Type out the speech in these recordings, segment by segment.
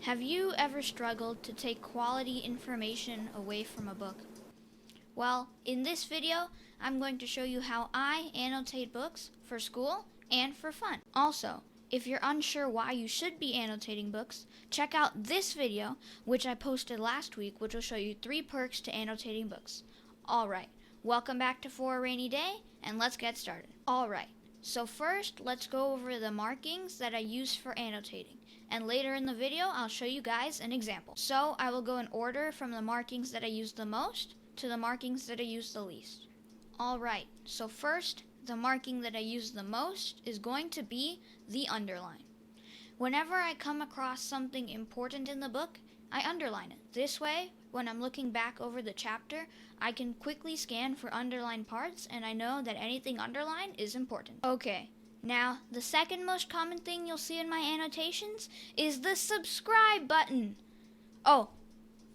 Have you ever struggled to take quality information away from a book? Well, in this video, I'm going to show you how I annotate books for school and for fun. Also, if you're unsure why you should be annotating books, check out this video, which I posted last week, which will show you 3 perks to annotating books. Alright, welcome back to For a Rainy Day, and let's get started. Alright, so first, let's go over the markings that I use for annotating. And later in the video, I'll show you guys an example. So I will go in order from the markings that I use the most to the markings that I use the least. Alright, so first, the marking that I use the most is going to be the underline. Whenever I come across something important in the book, I underline it. This way, when I'm looking back over the chapter, I can quickly scan for underlined parts and I know that anything underlined is important. Okay. Now, the second most common thing you'll see in my annotations is the subscribe button. Oh,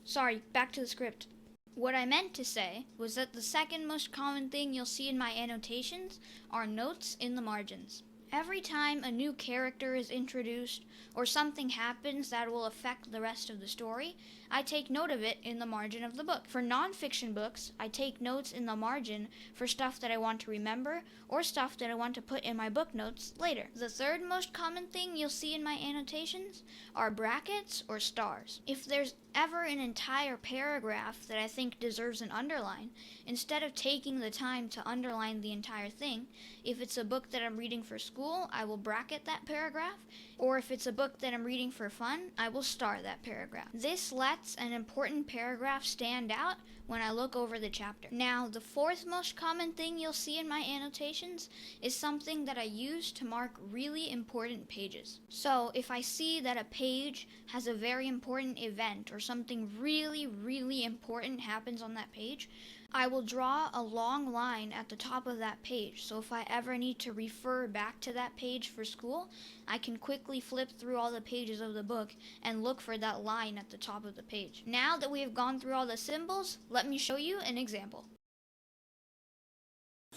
sorry, back to the script. What I meant to say was that the second most common thing you'll see in my annotations are notes in the margins. Every time a new character is introduced or something happens that will affect the rest of the story, I take note of it in the margin of the book. For nonfiction books, I take notes in the margin for stuff that I want to remember or stuff that I want to put in my book notes later. The third most common thing you'll see in my annotations are brackets or stars. If there's ever an entire paragraph that I think deserves an underline, instead of taking the time to underline the entire thing, if it's a book that I'm reading for school, I will bracket that paragraph, or if it's a book that I'm reading for fun, I will star that paragraph. This lets an important paragraph stand out when I look over the chapter. Now, the fourth most common thing you'll see in my annotations is something that I use to mark really important pages. So, if I see that a page has a very important event or something really important happens on that page, I will draw a long line at the top of that page. So if I ever need to refer back to that page for school, I can quickly flip through all the pages of the book and look for that line at the top of the page. Now that we have gone through all the symbols, let me show you an example.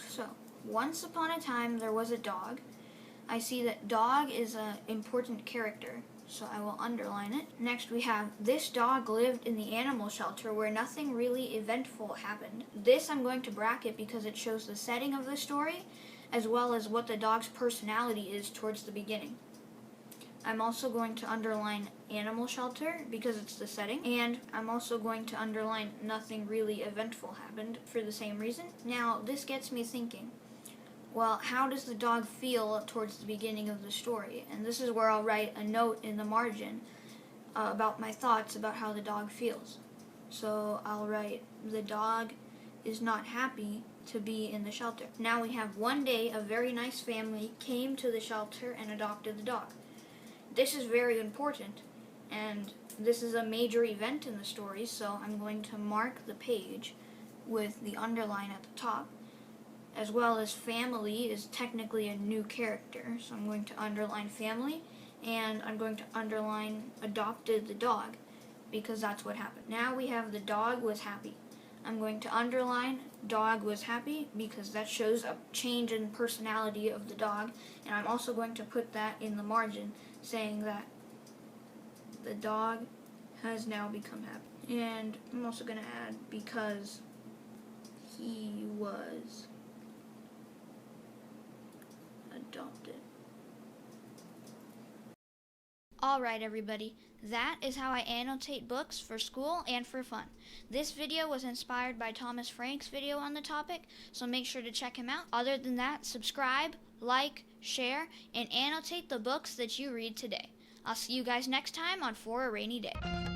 So, once upon a time there was a dog. I see that dog is an important character, so I will underline it. Next we have, this dog lived in the animal shelter where nothing really eventful happened. This I'm going to bracket because it shows the setting of the story, as well as what the dog's personality is towards the beginning. I'm also going to underline animal shelter because it's the setting, and I'm also going to underline nothing really eventful happened for the same reason. Now, this gets me thinking, well, how does the dog feel towards the beginning of the story? And this is where I'll write a note in the margin about my thoughts about how the dog feels. So I'll write, the dog is not happy to be in the shelter. Now we have, one day a very nice family came to the shelter and adopted the dog. This is very important, and this is a major event in the story, so I'm going to mark the page with the underline at the top. As well as family is technically a new character, so I'm going to underline family, and I'm going to underline adopted the dog, because that's what happened. Now we have the dog was happy. I'm going to underline dog was happy, because that shows a change in personality of the dog, and I'm also going to put that in the margin, saying that the dog has now become happy. And I'm also going to add, because he was adopted. Alright everybody, that is how I annotate books for school and for fun. This video was inspired by Thomas Frank's video on the topic, so make sure to check him out. Other than that, subscribe, like, share, and annotate the books that you read today. I'll see you guys next time on For a Rainy Day.